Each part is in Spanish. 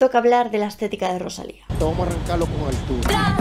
toca hablar de la estética de Rosalía. Vamos a arrancarlo con altura.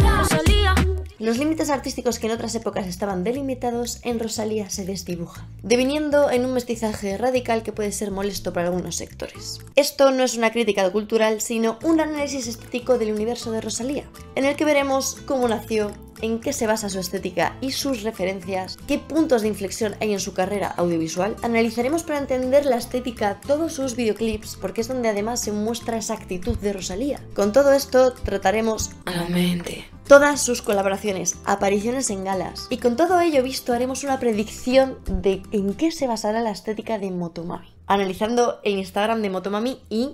Los límites artísticos que en otras épocas estaban delimitados, en Rosalía se desdibujan, deviniendo en un mestizaje radical que puede ser molesto para algunos sectores. Esto no es una crítica cultural, sino un análisis estético del universo de Rosalía, en el que veremos cómo nació, en qué se basa su estética y sus referencias, qué puntos de inflexión hay en su carrera audiovisual. Analizaremos para entender la estética todos sus videoclips, porque es donde además se muestra esa actitud de Rosalía. Con todo esto trataremos a la mente todas sus colaboraciones, apariciones en galas, y con todo ello visto haremos una predicción de en qué se basará la estética de Motomami, analizando el Instagram de Motomami y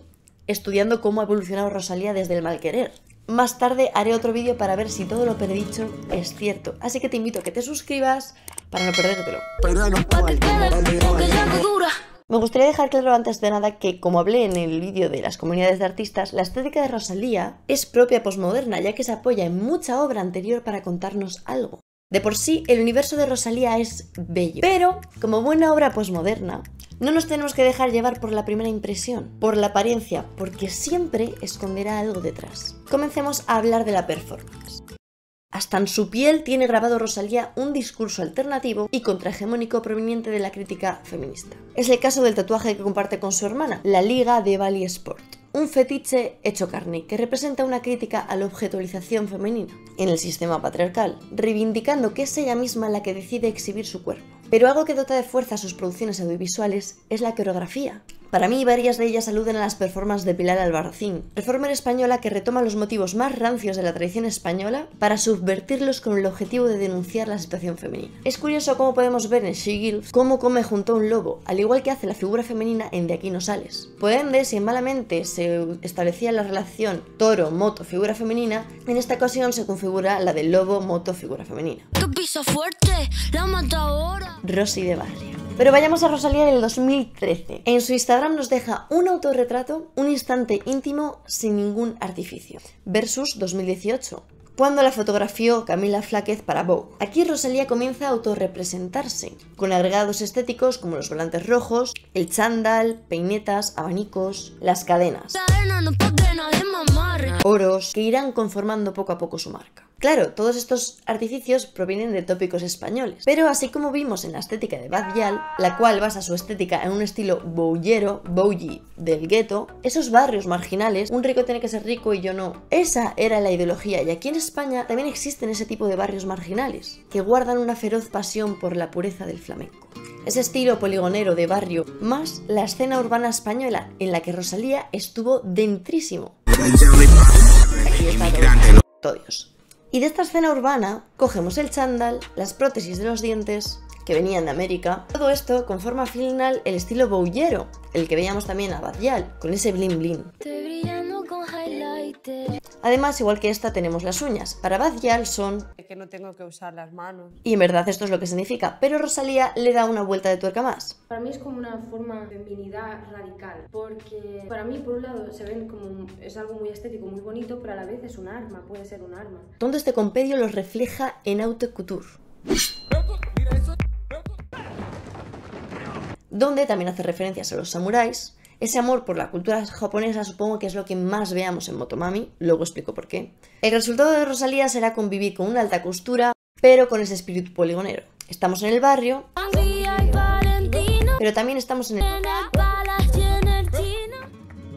estudiando cómo ha evolucionado Rosalía desde el Malquerer. Más tarde haré otro vídeo para ver si todo lo predicho es cierto, así que te invito a que te suscribas para no perdértelo. Me gustaría dejar claro antes de nada que, como hablé en el vídeo de las comunidades de artistas, la estética de Rosalía es propia posmoderna, ya que se apoya en mucha obra anterior para contarnos algo. De por sí, el universo de Rosalía es bello, pero, como buena obra posmoderna, no nos tenemos que dejar llevar por la primera impresión, por la apariencia, porque siempre esconderá algo detrás. Comencemos a hablar de la performance. Hasta en su piel tiene grabado Rosalía un discurso alternativo y contrahegemónico proveniente de la crítica feminista. Es el caso del tatuaje que comparte con su hermana, la Liga de Bali Sport. Un fetiche hecho carne que representa una crítica a la objetualización femenina en el sistema patriarcal, reivindicando que es ella misma la que decide exhibir su cuerpo. Pero algo que dota de fuerza a sus producciones audiovisuales es la coreografía. Para mí, varias de ellas aluden a las performances de Pilar Albarracín, performer española que retoma los motivos más rancios de la tradición española para subvertirlos con el objetivo de denunciar la situación femenina. Es curioso cómo podemos ver en She Gives cómo come junto a un lobo, al igual que hace la figura femenina en De aquí no sales. Por ende, si en Malamente se establecía la relación toro-moto-figura femenina, en esta ocasión se configura la de lobo-moto-figura femenina. Rosy de Barrio. Pero vayamos a Rosalía del 2013. En su Instagram nos deja un autorretrato, un instante íntimo sin ningún artificio, versus 2018, cuando la fotografió Camila Fláquez para Vogue. Aquí Rosalía comienza a autorrepresentarse, con agregados estéticos como los volantes rojos, el chándal, peinetas, abanicos, las cadenas, oros, que irán conformando poco a poco su marca. Claro, todos estos artificios provienen de tópicos españoles, pero así como vimos en la estética de Bad Gyal, la cual basa su estética en un estilo boullero, bougie del gueto, esos barrios marginales, un rico tiene que ser rico y yo no. Esa era la ideología, y aquí en España también existen ese tipo de barrios marginales, que guardan una feroz pasión por la pureza del flamenco. Ese estilo poligonero de barrio, más la escena urbana española, en la que Rosalía estuvo dentrísimo. Aquí está todo Dios. Y de esta escena urbana cogemos el chándal, las prótesis de los dientes, que venían de América. Todo esto conforma al final el estilo boullero, el que veíamos también a Bad Gyal, con ese bling bling. Además, igual que esta, tenemos las uñas. Para Bad Gyal son... que no tengo que usar las manos. Y en verdad esto es lo que significa, pero Rosalía le da una vuelta de tuerca más. Para mí es como una forma de feminidad radical, porque para mí por un lado se ven como es algo muy estético, muy bonito, pero a la vez es un arma, puede ser un arma. Todo este compendio los refleja en haute couture, donde también hace referencias a los samuráis. Ese amor por la cultura japonesa supongo que es lo que más veamos en Motomami, luego explico por qué. El resultado de Rosalía será convivir con una alta costura, pero con ese espíritu poligonero. Estamos en el barrio, pero también estamos en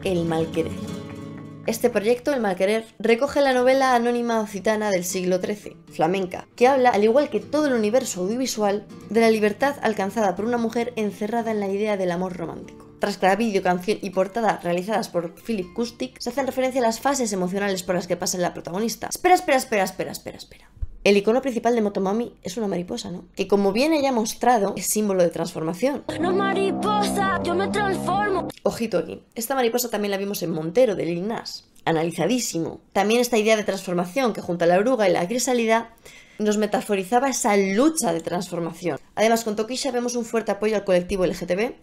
el Malquerer. Este proyecto, El Malquerer, recoge la novela anónima occitana del siglo XIII, flamenca, que habla, al igual que todo el universo audiovisual, de la libertad alcanzada por una mujer encerrada en la idea del amor romántico. Tras cada vídeo, canción y portada realizadas por Philip Kustik, se hacen referencia a las fases emocionales por las que pasa la protagonista. Espera. El icono principal de Motomami es una mariposa, ¿no? Que como bien ella ha mostrado, es símbolo de transformación. No mariposa, yo me transformo. Ojito aquí, esta mariposa también la vimos en Montero, de Lil Nas. Analizadísimo. También esta idea de transformación, que junto a la oruga y la crisálida, nos metaforizaba esa lucha de transformación. Además, con Tokisha vemos un fuerte apoyo al colectivo LGTB,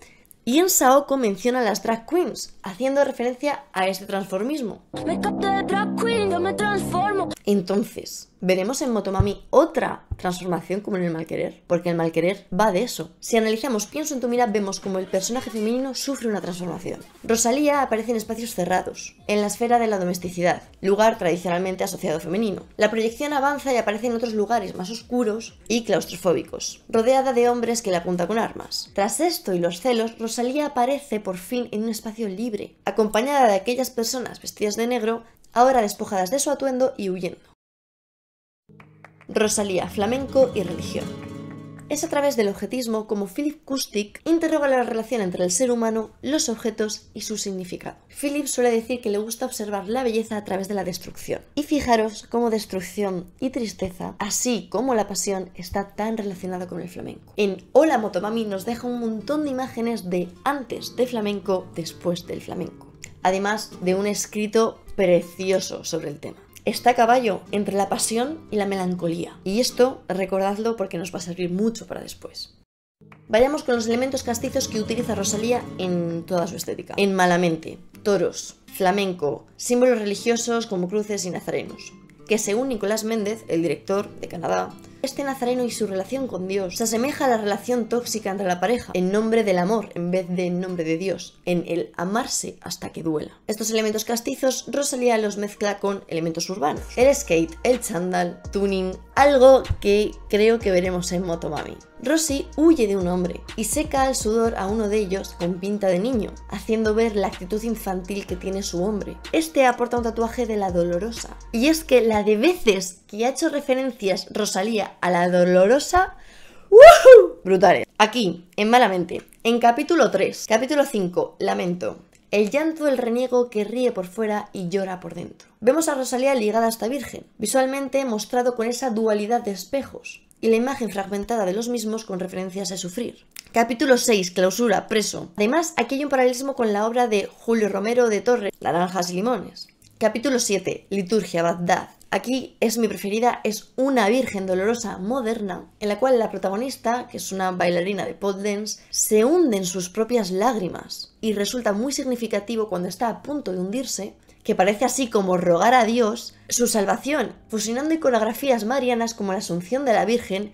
y en Saoko menciona a las drag queens, haciendo referencia a este transformismo. yo me transformo. Entonces, ¿veremos en Motomami otra transformación como en el Malquerer? Porque el Malquerer va de eso. Si analizamos Pienso en tu mirada, vemos como el personaje femenino sufre una transformación. Rosalía aparece en espacios cerrados, en la esfera de la domesticidad, lugar tradicionalmente asociado femenino. La proyección avanza y aparece en otros lugares más oscuros y claustrofóbicos, rodeada de hombres que la apuntan con armas. Tras esto y los celos, Rosalía aparece por fin en un espacio libre, acompañada de aquellas personas vestidas de negro, ahora despojadas de su atuendo y huyendo. Rosalía, flamenco y religión. Es a través del objetismo como Philip Kustik interroga la relación entre el ser humano, los objetos y su significado. Philip suele decir que le gusta observar la belleza a través de la destrucción. Y fijaros cómo destrucción y tristeza, así como la pasión, está tan relacionada con el flamenco. En Hola Motomami nos deja un montón de imágenes de antes de flamenco, después del flamenco. Además de un escrito precioso sobre el tema. Está a caballo entre la pasión y la melancolía. Y esto, recordadlo porque nos va a servir mucho para después. Vayamos con los elementos castizos que utiliza Rosalía en toda su estética. En Malamente, toros, flamenco, símbolos religiosos como cruces y nazarenos. Que según Nicolás Méndez, el director de Canadá, este nazareno y su relación con Dios se asemeja a la relación tóxica entre la pareja, en nombre del amor en vez de en nombre de Dios, en el amarse hasta que duela. Estos elementos castizos, Rosalía los mezcla con elementos urbanos. El skate, el chándal, tuning, algo que creo que veremos en Motomami. Rosy huye de un hombre y seca el sudor a uno de ellos con pinta de niño, haciendo ver la actitud infantil que tiene su hombre. Este aporta un tatuaje de la Dolorosa. Y es que la de veces que ha hecho referencias Rosalía a la Dolorosa, ¡woohoo! Brutales. Aquí, en Malamente, en capítulo 3, capítulo 5, Lamento. El llanto del reniego que ríe por fuera y llora por dentro. Vemos a Rosalía ligada a esta virgen, visualmente mostrado con esa dualidad de espejos, y la imagen fragmentada de los mismos con referencias a sufrir. Capítulo 6, clausura, preso. Además, aquí hay un paralelismo con la obra de Julio Romero de Torres, Naranjas y Limones. Capítulo 7, liturgia, Bagdad. Aquí es mi preferida, es una virgen dolorosa moderna, en la cual la protagonista, que es una bailarina de pole dance, se hunde en sus propias lágrimas. Y resulta muy significativo cuando está a punto de hundirse, que parece así como rogar a Dios su salvación, fusionando iconografías marianas como la Asunción de la Virgen.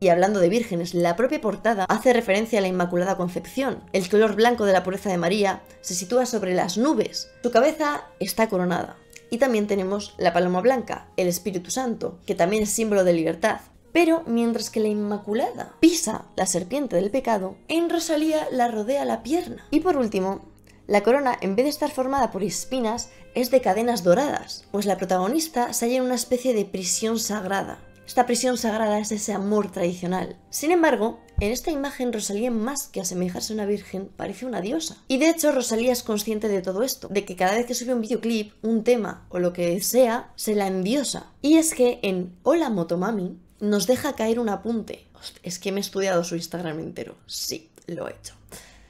Y hablando de vírgenes, la propia portada hace referencia a la Inmaculada Concepción. El color blanco de la pureza de María se sitúa sobre las nubes. Su cabeza está coronada. Y también tenemos la paloma blanca, el Espíritu Santo, que también es símbolo de libertad. Pero mientras que la Inmaculada pisa la serpiente del pecado, en Rosalía la rodea la pierna. Y por último, la corona, en vez de estar formada por espinas, es de cadenas doradas, pues la protagonista se halla en una especie de prisión sagrada. Esta prisión sagrada es ese amor tradicional. Sin embargo, en esta imagen Rosalía, más que asemejarse a una virgen, parece una diosa. Y de hecho Rosalía es consciente de todo esto, de que cada vez que sube un videoclip, un tema o lo que sea, se la endiosa. Y es que en Hola Motomami nos deja caer un apunte. Hostia, es que me he estudiado su Instagram entero. Sí, lo he hecho.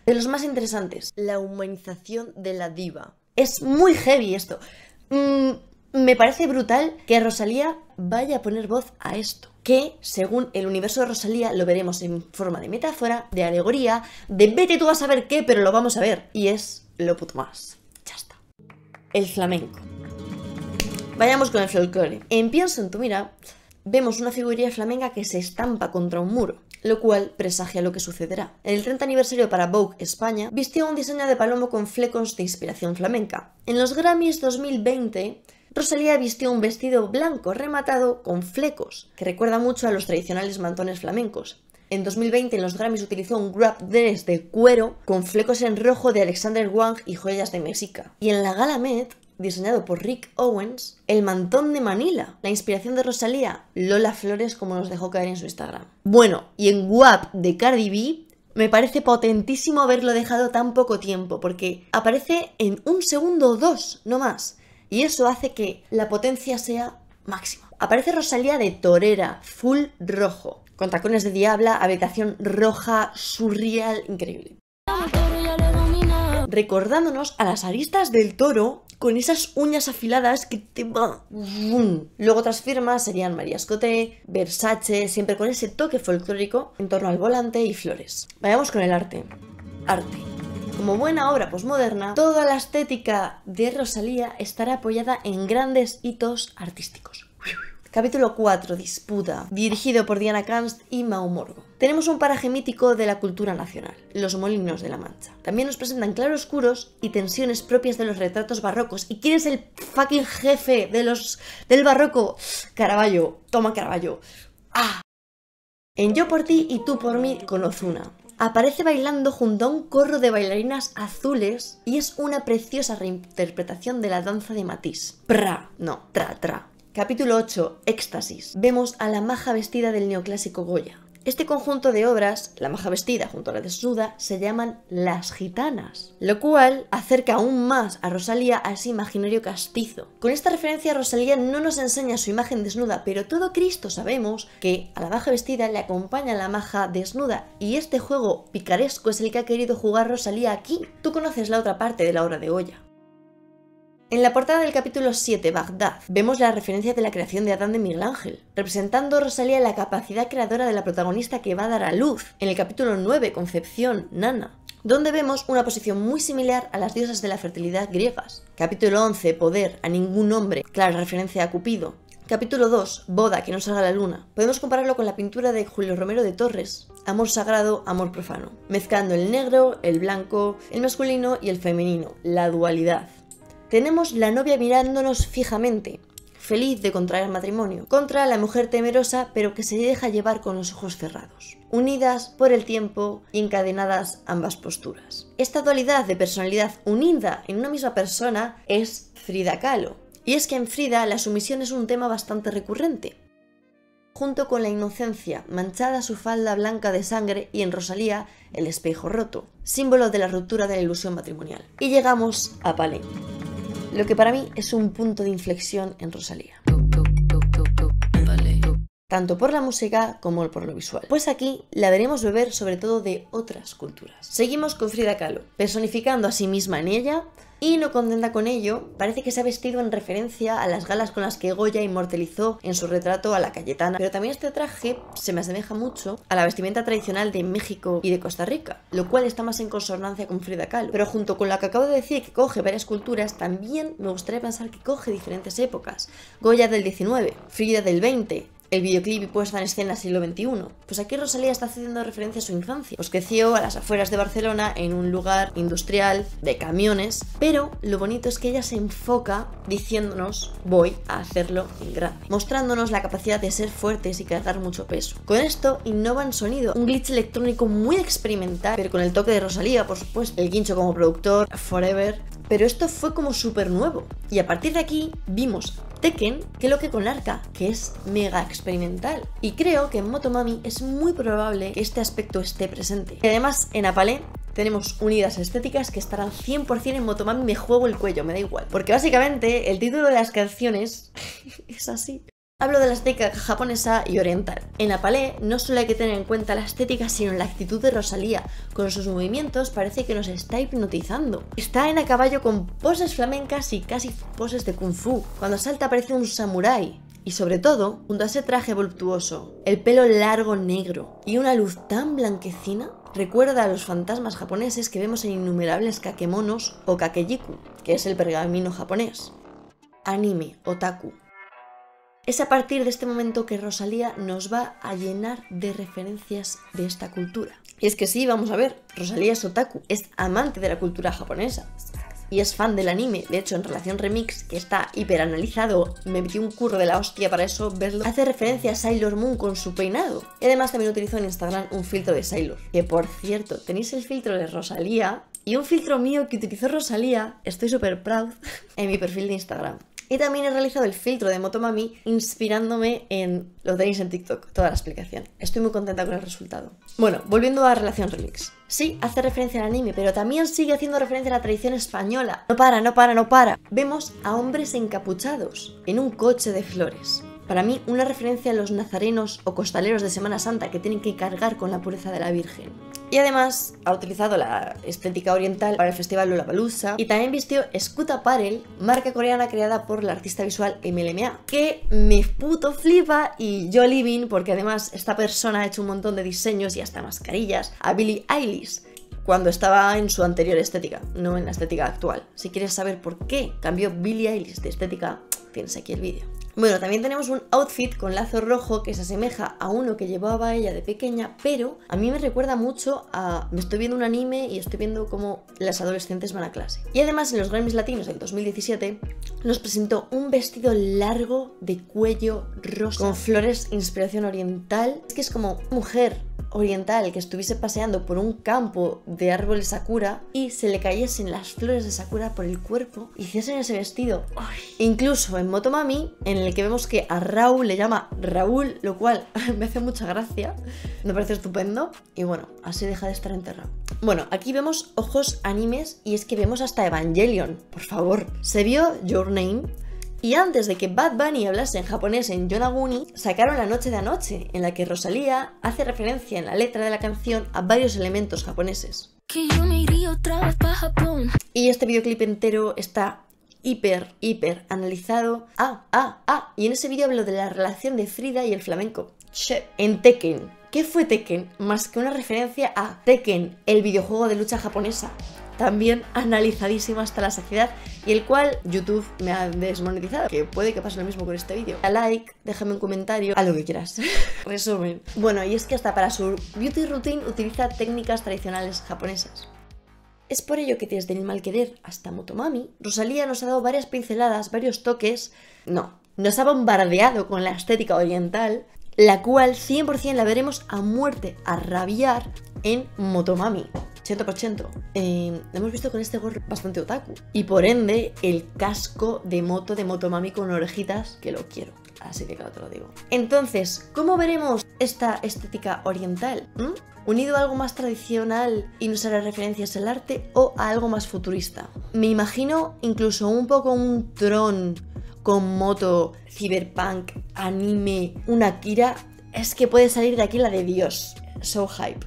De los más interesantes, la humanización de la diva. Es muy heavy esto. Me parece brutal que Rosalía vaya a poner voz a esto. Que, según el universo de Rosalía, lo veremos en forma de metáfora, de alegoría, de vete tú a saber qué, pero lo vamos a ver. Y es lo puto más. Ya está. El flamenco. Vayamos con el folclore. En Pienso en tu mira, vemos una figurilla flamenca que se estampa contra un muro, lo cual presagia lo que sucederá. En el 30 aniversario para Vogue España, vistió un diseño de palomo con flecos de inspiración flamenca. En los Grammys 2020, Rosalía vistió un vestido blanco rematado con flecos, que recuerda mucho a los tradicionales mantones flamencos. En 2020 en los Grammys utilizó un wrap dress de cuero con flecos en rojo de Alexander Wang y joyas de Mexica. Y en la Gala Met, diseñado por Rick Owens, el mantón de Manila, la inspiración de Rosalía, Lola Flores, como nos dejó caer en su Instagram. Bueno, y en WAP de Cardi B, me parece potentísimo haberlo dejado tan poco tiempo, porque aparece en un segundo o dos, no más. Y eso hace que la potencia sea máxima. Aparece Rosalía de torera, full rojo, con tacones de diabla, habitación roja, surreal, increíble. Recordándonos a las aristas del toro con esas uñas afiladas que te van. Luego otras firmas serían María Escoté, Versace, siempre con ese toque folclórico en torno al volante y flores. Vayamos con el arte. Arte. Como buena obra posmoderna, toda la estética de Rosalía estará apoyada en grandes hitos artísticos. Capítulo 4. Disputa, dirigido por Diana Canst y Mau Morgo. Tenemos un paraje mítico de la cultura nacional, los Molinos de la Mancha. También nos presentan claroscuros y tensiones propias de los retratos barrocos. ¿Y quién es el fucking jefe del barroco? Caravaggio. Toma Caravaggio. ¡Ah! En Yo por ti y tú por mí con Ozuna. Aparece bailando junto a un corro de bailarinas azules y es una preciosa reinterpretación de la danza de Matisse. Pra, no, tra, tra. Capítulo 8. Éxtasis. Vemos a la maja vestida del neoclásico Goya. Este conjunto de obras, la maja vestida junto a la desnuda, se llaman Las Gitanas, lo cual acerca aún más a Rosalía a ese imaginario castizo. Con esta referencia Rosalía no nos enseña su imagen desnuda, pero todo Cristo sabemos que a la maja vestida le acompaña la maja desnuda, y este juego picaresco es el que ha querido jugar Rosalía aquí. Tú conoces la otra parte de la obra de Goya. En la portada del capítulo 7, Bagdad, vemos la referencia de la creación de Adán de Miguel Ángel, representando Rosalía la capacidad creadora de la protagonista que va a dar a luz. En el capítulo 9, Concepción, Nana, donde vemos una posición muy similar a las diosas de la fertilidad griegas. Capítulo 11, Poder, a ningún hombre, clara referencia a Cupido. Capítulo 2, Boda, que no salga la luna. Podemos compararlo con la pintura de Julio Romero de Torres, Amor sagrado, amor profano, mezclando el negro, el blanco, el masculino y el femenino, la dualidad. Tenemos la novia mirándonos fijamente, feliz de contraer matrimonio, contra la mujer temerosa pero que se deja llevar con los ojos cerrados, unidas por el tiempo y encadenadas ambas posturas. Esta dualidad de personalidad unida en una misma persona es Frida Kahlo, y es que en Frida la sumisión es un tema bastante recurrente. Junto con la inocencia, manchada su falda blanca de sangre, y en Rosalía el espejo roto, símbolo de la ruptura de la ilusión matrimonial. Y llegamos a Palais, lo que para mí es un punto de inflexión en Rosalía, tanto por la música como por lo visual, pues aquí la veremos beber sobre todo de otras culturas. Seguimos con Frida Kahlo, personificando a sí misma en ella, y no contenta con ello, parece que se ha vestido en referencia a las galas con las que Goya inmortalizó en su retrato a la Cayetana, pero también este traje se me asemeja mucho a la vestimenta tradicional de México y de Costa Rica, lo cual está más en consonancia con Frida Kahlo. Pero junto con lo que acabo de decir, que coge varias culturas, también me gustaría pensar que coge diferentes épocas. Goya del 19, Frida del 20, el videoclip y puesta en escena siglo XXI. Pues aquí Rosalía está haciendo referencia a su infancia, pues creció a las afueras de Barcelona en un lugar industrial de camiones, pero lo bonito es que ella se enfoca diciéndonos voy a hacerlo en grande, mostrándonos la capacidad de ser fuertes y cargar mucho peso. Con esto innova en sonido, un glitch electrónico muy experimental, pero con el toque de Rosalía, por supuesto, el guincho como productor, Forever. Pero esto fue como súper nuevo, y a partir de aquí vimos Tekken, que lo que con Arca, que es mega experimental. Y creo que en Motomami es muy probable que este aspecto esté presente. Y además en Apalé tenemos unidas estéticas que estarán 100% en Motomami. Me juego el cuello, me da igual, porque básicamente el título de las canciones es así. Hablo de la estética japonesa y oriental. En Apalé no solo hay que tener en cuenta la estética, sino la actitud de Rosalía. Con sus movimientos parece que nos está hipnotizando. Está a caballo con poses flamencas y casi poses de kung fu. Cuando salta parece un samurái. Y sobre todo, junto a ese traje voluptuoso, el pelo largo negro y una luz tan blanquecina, recuerda a los fantasmas japoneses que vemos en innumerables kakemonos o kakejiku, que es el pergamino japonés. Anime, otaku. Es a partir de este momento que Rosalía nos va a llenar de referencias de esta cultura. Y es que sí, vamos a ver, Rosalía es otaku, es amante de la cultura japonesa y es fan del anime. De hecho, en Relación Remix, que está hiperanalizado, me metí un curro de la hostia para eso, verlo, hace referencia a Sailor Moon con su peinado. Y además también utilizó en Instagram un filtro de Sailor, que por cierto, tenéis el filtro de Rosalía y un filtro mío que utilizó Rosalía, estoy súper proud, en mi perfil de Instagram. Y también he realizado el filtro de Motomami inspirándome en... Lo tenéis en TikTok, toda la explicación. Estoy muy contenta con el resultado. Bueno, volviendo a Relación Remix. Sí, hace referencia al anime, pero también sigue haciendo referencia a la tradición española. No para. Vemos a hombres encapuchados en un coche de flores. Para mí, una referencia a los nazarenos o costaleros de Semana Santa que tienen que cargar con la pureza de la Virgen. Y además ha utilizado la estética oriental para el festival Lollapalooza y también vistió Scoot Apparel, marca coreana creada por la artista visual MLMA, que me puto flipa, y yo living porque además esta persona ha hecho un montón de diseños y hasta mascarillas a Billie Eilish. cuando estaba en su anterior estética, no en la estética actual. Si quieres saber por qué cambió Billie Eilish de estética, tienes aquí el vídeo. Bueno, también tenemos un outfit con lazo rojo que se asemeja a uno que llevaba ella de pequeña, pero a mí me recuerda mucho a... Me estoy viendo un anime y estoy viendo cómo las adolescentes van a clase. Y además en los Grammys Latinos del 2017 nos presentó un vestido largo de cuello rosa con flores inspiración oriental. Es que es como mujer oriental que estuviese paseando por un campo de árboles sakura y se le cayesen las flores de sakura por el cuerpo y hiciesen ese vestido. ¡Ay! Incluso en Motomami, en el que vemos que a Raúl le llama Raúl, lo cual me hace mucha gracia, me parece estupendo y bueno, así deja de estar enterrado. Bueno, aquí vemos ojos animes y es que vemos hasta Evangelion, por favor. Se vio Your Name. Y antes de que Bad Bunny hablase en japonés en Yonaguni, sacaron La Noche de Anoche, en la que Rosalía hace referencia en la letra de la canción a varios elementos japoneses. Que yo me iría otra vez para Japón. Y este videoclip entero está hiper analizado. Y en ese vídeo hablo de la relación de Frida y el flamenco. En Tekken. ¿Qué fue Tekken? Más que una referencia a Tekken, el videojuego de lucha japonesa. También analizadísimo hasta la saciedad y el cual YouTube me ha desmonetizado, que puede que pase lo mismo con este vídeo. A like, déjame un comentario, a lo que quieras. Resumen. Bueno, y es que hasta para su beauty routine utiliza técnicas tradicionales japonesas. Es por ello que desde El Malquerer hasta Motomami, Rosalía nos ha dado varias pinceladas, varios toques, nos ha bombardeado con la estética oriental, la cual 100% la veremos a muerte, a rabiar en Motomami. 100%. La hemos visto con este gorro bastante otaku. Y por ende, el casco de moto de Motomami con orejitas, que lo quiero. Así que claro, te lo digo. Entonces, ¿cómo veremos esta estética oriental? ¿Unido a algo más tradicional y nos hará referencias al arte o a algo más futurista? Me imagino incluso un poco un Tron con moto, cyberpunk, anime, una Akira. Es que puede salir de aquí la de Dios. So hype.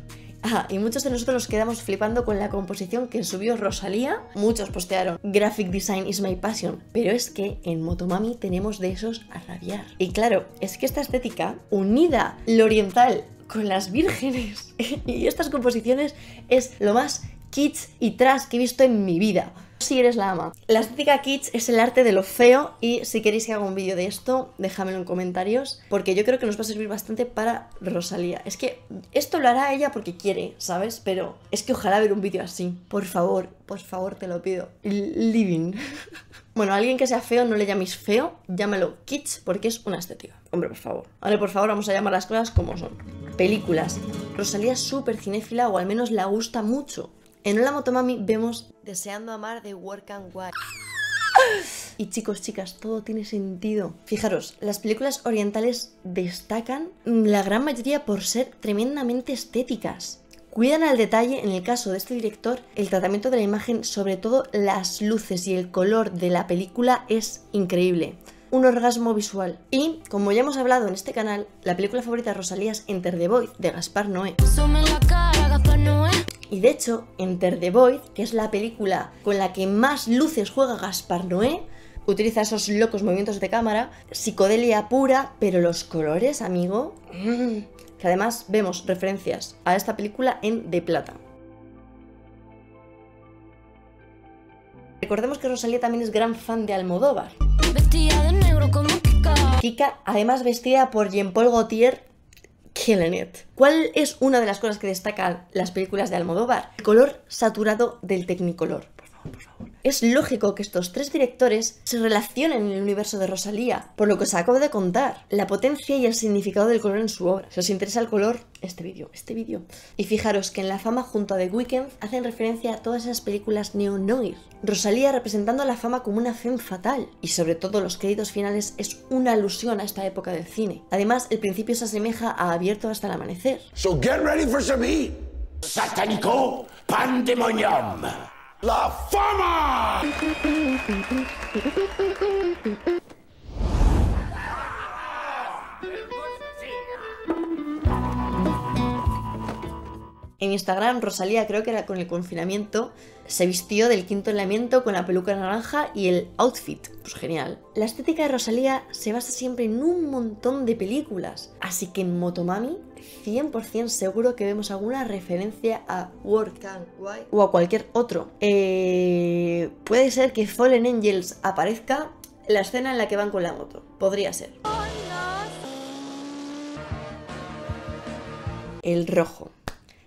Y muchos de nosotros nos quedamos flipando con la composición que subió Rosalía. Muchos postearon Graphic Design is my passion. Pero es que en Motomami tenemos de esos a rabiar. Y claro, es que esta estética, unida lo oriental con las vírgenes y estas composiciones, es lo más kitsch y trash que he visto en mi vida. Si eres la ama. La estética kitsch es el arte de lo feo y si queréis que haga un vídeo de esto, déjamelo en comentarios porque yo creo que nos va a servir bastante para Rosalía. Es que esto lo hará ella porque quiere, ¿sabes? Pero es que ojalá ver un vídeo así. Por favor, te lo pido. Living. Bueno, a alguien que sea feo no le llaméis feo, llámalo kitsch porque es una estética. Hombre, por favor. Vale, por favor, vamos a llamar las cosas como son. Películas. Rosalía es súper cinéfila o al menos la gusta mucho. En Hola Motomami vemos Deseando Amar de Work and White. Y chicos, chicas, todo tiene sentido. Fijaros, las películas orientales destacan la gran mayoría por ser tremendamente estéticas. Cuidan al detalle, en el caso de este director, el tratamiento de la imagen, sobre todo las luces y el color de la película es increíble. Un orgasmo visual. Y, como ya hemos hablado en este canal, la película favorita de Rosalía es Enter the Void, de Gaspar Noé. Y de hecho, Enter the Void, que es la película con la que más luces juega Gaspar Noé, utiliza esos locos movimientos de cámara, psicodelia pura, pero los colores, amigo, que además vemos referencias a esta película en De Plata. Recordemos que Rosalía también es gran fan de Almodóvar. Vestida de negro como Kika. Kika, además vestida por Jean-Paul Gaultier, killing it. ¿Cuál es una de las cosas que destacan las películas de Almodóvar? El color saturado del Technicolor. Por favor. Es lógico que estos tres directores se relacionen en el universo de Rosalía, por lo que os acabo de contar, la potencia y el significado del color en su obra. Si os interesa el color, este vídeo. Y fijaros que en La Fama junto a The Weeknd hacen referencia a todas esas películas neo-noir. Rosalía representando a la fama como una femme fatal, y sobre todo los créditos finales es una alusión a esta época del cine. Además, el principio se asemeja a Abierto hasta el amanecer. So get ready for some heat. Satánico pandemonium. ¡La Fama! En Instagram, Rosalía, creo que era con el confinamiento, se vistió del quinto elemento con la peluca naranja y el outfit. Pues genial. La estética de Rosalía se basa siempre en un montón de películas. Así que en Motomami, 100% seguro que vemos alguna referencia a Work o a cualquier otro. Puede ser que Fallen Angels aparezca en la escena en la que van con la moto. Podría ser. El rojo.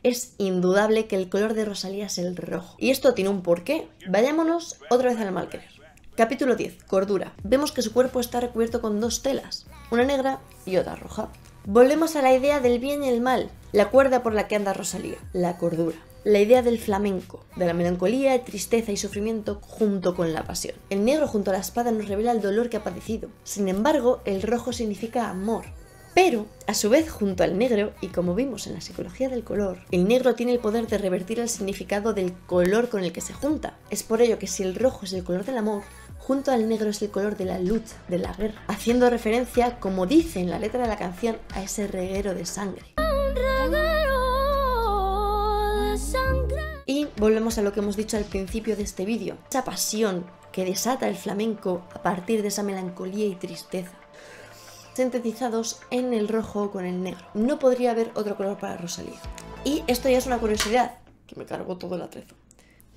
Es indudable que el color de Rosalía es el rojo. Y esto tiene un porqué. Vayámonos otra vez al mal querer. Capítulo 10. Cordura. Vemos que su cuerpo está recubierto con dos telas, una negra y otra roja. Volvemos a la idea del bien y el mal, la cuerda por la que anda Rosalía, la cordura. La idea del flamenco, de la melancolía, tristeza y sufrimiento junto con la pasión. El negro junto a la espada nos revela el dolor que ha padecido. Sin embargo, el rojo significa amor. Pero, a su vez, junto al negro, y como vimos en la psicología del color, el negro tiene el poder de revertir el significado del color con el que se junta. Es por ello que si el rojo es el color del amor, junto al negro es el color de la lucha, de la guerra, haciendo referencia, como dice en la letra de la canción, a ese reguero de sangre. Y volvemos a lo que hemos dicho al principio de este vídeo, esa pasión que desata el flamenco a partir de esa melancolía y tristeza, sintetizados en el rojo con el negro. No podría haber otro color para Rosalía. Y esto ya es una curiosidad, que me cargo todo el atrezo.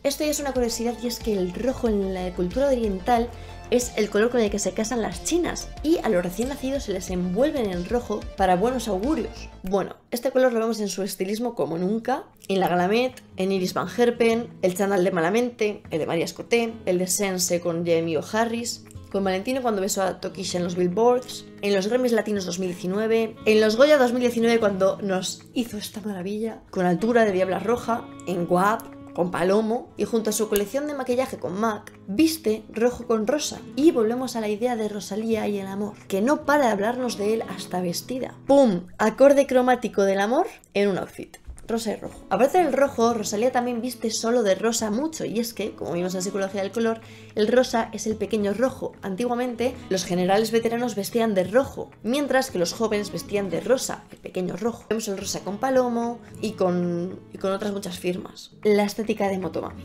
Esto ya es una curiosidad y es que el rojo en la cultura oriental es el color con el que se casan las chinas y a los recién nacidos se les envuelven en rojo para buenos augurios. Bueno, este color lo vemos en su estilismo como nunca, en la Galamet, en Iris Van Herpen, el chándal de Malamente, el de María Escoté, el de Sense con Jamie O'Harris, con Valentino cuando besó a Tokisha en los Billboards, en los Grammys Latinos 2019, en los Goya 2019 cuando nos hizo esta maravilla, con Altura de Diabla Roja, en WAP, con Palomo, y junto a su colección de maquillaje con MAC, viste rojo con rosa. Y volvemos a la idea de Rosalía y el amor, que no para de hablarnos de él hasta vestida. ¡Pum! Acorde cromático del amor en un outfit. Rosa y rojo. Aparte del rojo, Rosalía también viste solo de rosa mucho, y es que, como vimos en Psicología del Color, el rosa es el pequeño rojo. Antiguamente, los generales veteranos vestían de rojo, mientras que los jóvenes vestían de rosa, el pequeño rojo. Vemos el rosa con Palomo y con otras muchas firmas. La estética de Motomami.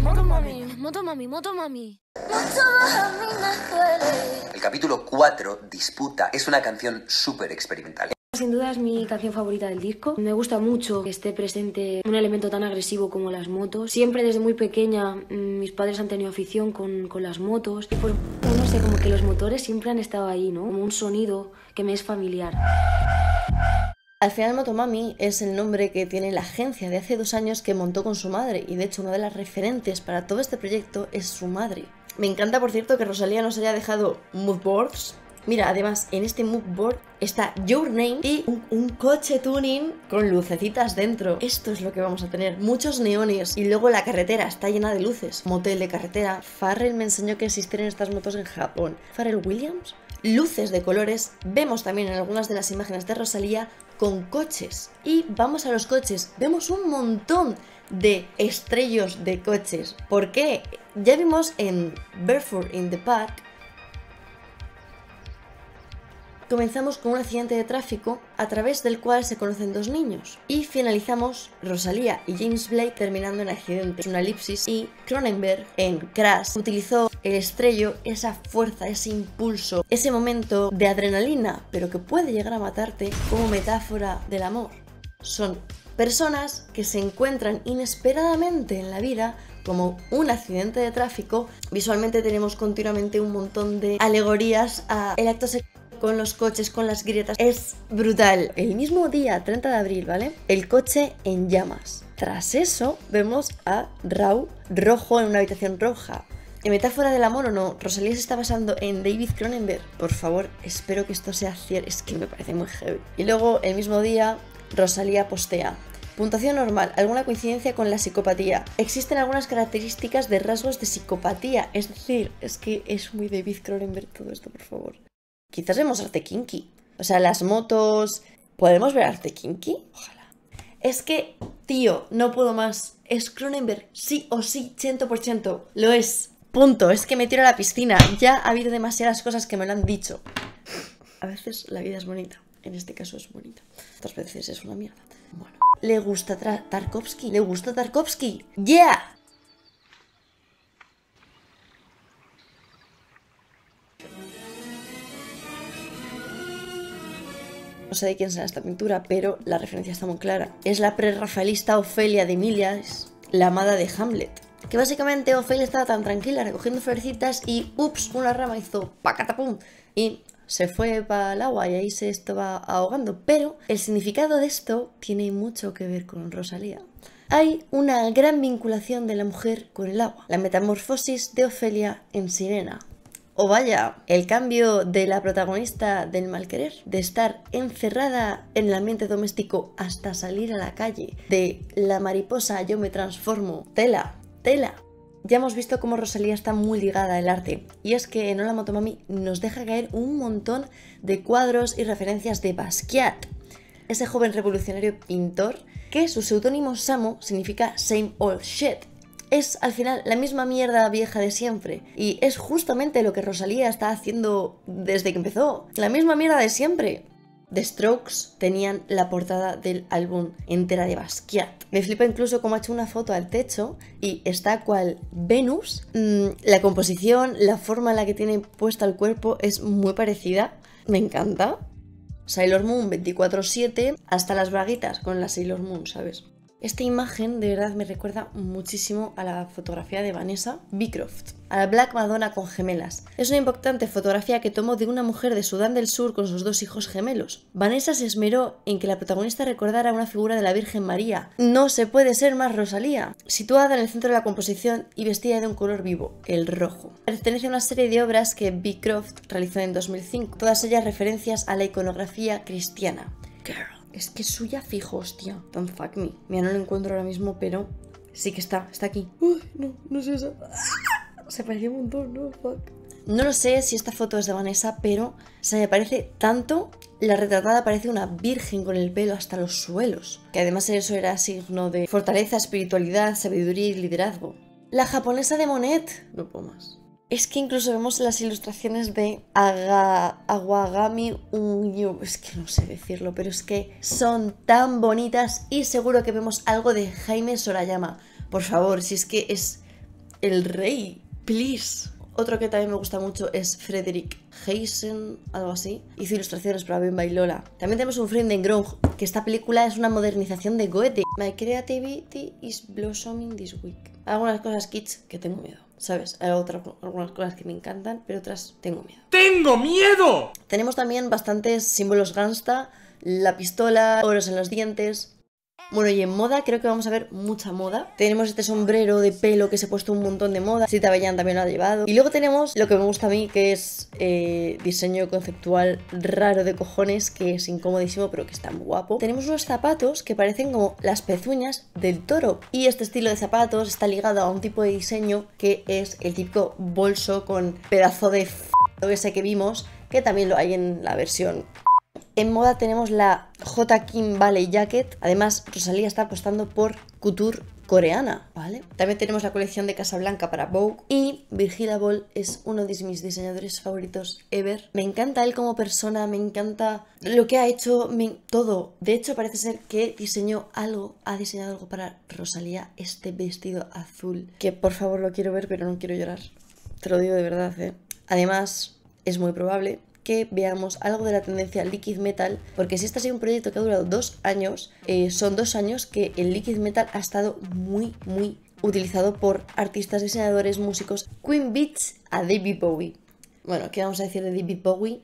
Motomami, Motomami, Motomami. El capítulo 4, Disputa, es una canción súper experimental. Sin duda es mi canción favorita del disco. Me gusta mucho que esté presente un elemento tan agresivo como las motos. Siempre desde muy pequeña mis padres han tenido afición con las motos. Y no sé, como que los motores siempre han estado ahí, ¿no? Como un sonido que me es familiar. Al final Motomami es el nombre que tiene la agencia de hace 2 años que montó con su madre. Y de hecho una de las referentes para todo este proyecto es su madre. Me encanta, por cierto, que Rosalía nos haya dejado moodboards. Mira, además, en este moodboard está Your Name y un coche tuning con lucecitas dentro. Esto es lo que vamos a tener. Muchos neones. Y luego la carretera está llena de luces. Motel de carretera. Pharrell me enseñó que existían estas motos en Japón. Pharrell Williams. Luces de colores. Vemos también en algunas de las imágenes de Rosalía con coches. Y vamos a los coches. Vemos un montón de estrellos de coches. ¿Por qué? Ya vimos en Barefoot in the Park. Comenzamos con un accidente de tráfico a través del cual se conocen 2 niños y finalizamos Rosalía y James Blake terminando en accidente. Una elipsis y Cronenberg en Crash utilizó el estrello, esa fuerza, ese impulso, ese momento de adrenalina, pero que puede llegar a matarte como metáfora del amor. Son personas que se encuentran inesperadamente en la vida como un accidente de tráfico. Visualmente tenemos continuamente un montón de alegorías a el acto sexual con los coches, con las grietas. Es brutal. El mismo día, 30 de abril, ¿vale? El coche en llamas. Tras eso, vemos a Raúl rojo en una habitación roja. ¿En metáfora del amor o no? Rosalía se está basando en David Cronenberg. Por favor, espero que esto sea cierto. Es que me parece muy heavy. Y luego, el mismo día, Rosalía postea: puntuación normal, alguna coincidencia con la psicopatía. Existen algunas características de rasgos de psicopatía. Es decir, es que es muy David Cronenberg todo esto, por favor. Quizás vemos arte kinky. O sea, las motos... ¿Podemos ver arte kinky? Ojalá. Es que, tío, no puedo más. Es Cronenberg, sí o sí, 100%. Lo es. Punto. Es que me tiro a la piscina. Ya ha habido demasiadas cosas que me lo han dicho. A veces la vida es bonita. En este caso es bonita. Otras veces es una mierda. Bueno. le gusta Tarkovsky. ¿Le gusta Tarkovsky? ¡Yeah! No sé de quién será esta pintura, pero la referencia está muy clara. Es la prerrafaelista Ofelia de Emilias, la amada de Hamlet. Que básicamente Ofelia estaba tan tranquila recogiendo florecitas y ups, una rama hizo pacatapum y se fue para el agua y ahí se estaba ahogando. Pero el significado de esto tiene mucho que ver con Rosalía. Hay una gran vinculación de la mujer con el agua. La metamorfosis de Ofelia en sirena. O vaya, el cambio de la protagonista del Malquerer, de estar encerrada en el ambiente doméstico hasta salir a la calle, de la mariposa yo me transformo, tela. Ya hemos visto cómo Rosalía está muy ligada al arte, y es que en Hola Motomami nos deja caer un montón de cuadros y referencias de Basquiat, ese joven revolucionario pintor que su seudónimo Samo significa same old shit. Es al final la misma mierda vieja de siempre. Y es justamente lo que Rosalía está haciendo desde que empezó. La misma mierda de siempre. The Strokes tenían la portada del álbum entera de Basquiat. Me flipa incluso cómo ha hecho una foto al techo y está cual Venus. La composición, la forma en la que tiene puesta el cuerpo es muy parecida. Me encanta. Sailor Moon 24/7 hasta las braguitas con la Sailor Moon, ¿sabes? Esta imagen de verdad me recuerda muchísimo a la fotografía de Vanessa Beecroft, a la Black Madonna con gemelas. Es una impactante fotografía que tomó de una mujer de Sudán del Sur con sus 2 hijos gemelos. Vanessa se esmeró en que la protagonista recordara una figura de la Virgen María. No se puede ser más Rosalía. Situada en el centro de la composición y vestida de un color vivo, el rojo. Pertenece a una serie de obras que Beecroft realizó en 2005, todas ellas referencias a la iconografía cristiana. Girl. Es que es suya fijo, hostia. Don't fuck me. Mira, no lo encuentro ahora mismo, pero sí que está aquí. Uy, no es esa. Se parecía un montón, no, fuck. No lo sé si esta foto es de Vanessa, pero se me parece tanto. La retratada parece una virgen con el pelo hasta los suelos. Que además eso era signo de fortaleza, espiritualidad, sabiduría y liderazgo. La japonesa de Monet. No puedo más. Es que incluso vemos las ilustraciones de Awagami Unyu. Es que no sé decirlo, pero es que son tan bonitas y seguro que vemos algo de Jaime Sorayama. Por favor, si es que es el rey, please. Otro que también me gusta mucho es Frederick Heisen, algo así. Hizo ilustraciones para Bimba y Lola. También tenemos un Friend en Grong, que esta película es una modernización de Goethe. My creativity is blossoming this week. Algunas cosas kitsch que tengo miedo, ¿sabes? Hay algunas cosas que me encantan, pero otras tengo miedo. ¡Tengo miedo! Tenemos también bastantes símbolos gangsta, la pistola, oros en los dientes. Bueno, y en moda creo que vamos a ver mucha moda. Tenemos este sombrero de pelo que se ha puesto un montón de moda. Sita Bellan también lo ha llevado. Y luego tenemos lo que me gusta a mí, que es diseño conceptual raro de cojones, que es incomodísimo, pero que está muy guapo. Tenemos unos zapatos que parecen como las pezuñas del toro. Y este estilo de zapatos está ligado a un tipo de diseño que es el típico bolso con pedazo de ese que vimos, que también lo hay en la versión. En moda tenemos la J. Kim Valley Jacket. Además, Rosalía está apostando por couture coreana, ¿vale? También tenemos la colección de Casablanca para Vogue. Y Virgil Abloh es uno de mis diseñadores favoritos ever. Me encanta él como persona, me encanta lo que ha hecho, todo. De hecho, parece ser que ha diseñado algo para Rosalía, este vestido azul. Que por favor lo quiero ver, pero no quiero llorar. Te lo digo de verdad, ¿eh? Además, es muy probable que veamos algo de la tendencia liquid metal, porque si este ha sido un proyecto que ha durado 2 años, son 2 años que el liquid metal ha estado muy utilizado por artistas, diseñadores, músicos. Queen Beats a David Bowie. Bueno, ¿qué vamos a decir de David Bowie?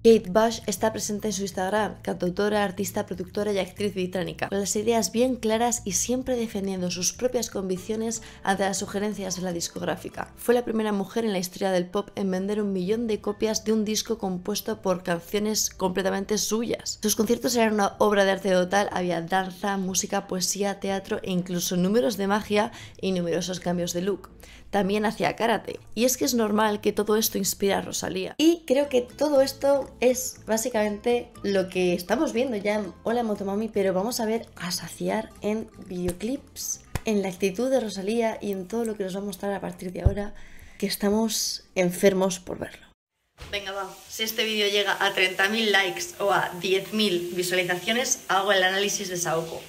Kate Bush está presente en su Instagram, cantautora, artista, productora y actriz británica, con las ideas bien claras y siempre defendiendo sus propias convicciones ante las sugerencias de la discográfica. Fue la primera mujer en la historia del pop en vender 1 millón de copias de un disco compuesto por canciones completamente suyas. Sus conciertos eran una obra de arte total, había danza, música, poesía, teatro e incluso números de magia y numerosos cambios de look. También hacía karate. Y es que es normal que todo esto inspira a Rosalía. Y creo que todo esto es básicamente lo que estamos viendo ya en Hola Motomami, pero vamos a ver a saciar en videoclips, en la actitud de Rosalía y en todo lo que nos va a mostrar a partir de ahora, que estamos enfermos por verlo. Venga, va, si este vídeo llega a 30.000 likes o a 10.000 visualizaciones, hago el análisis de Saoko.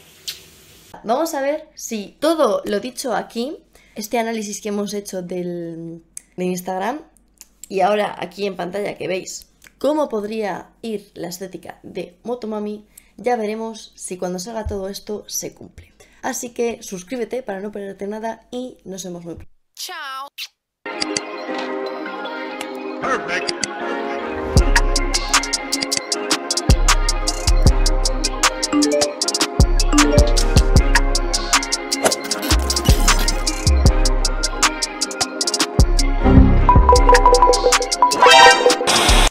Vamos a ver si todo lo dicho aquí, este análisis que hemos hecho de Instagram, y ahora aquí en pantalla que veis cómo podría ir la estética de Motomami, ya veremos si cuando salga todo esto se cumple. Así que suscríbete para no perderte nada y nos vemos muy pronto. Chao. Perfect.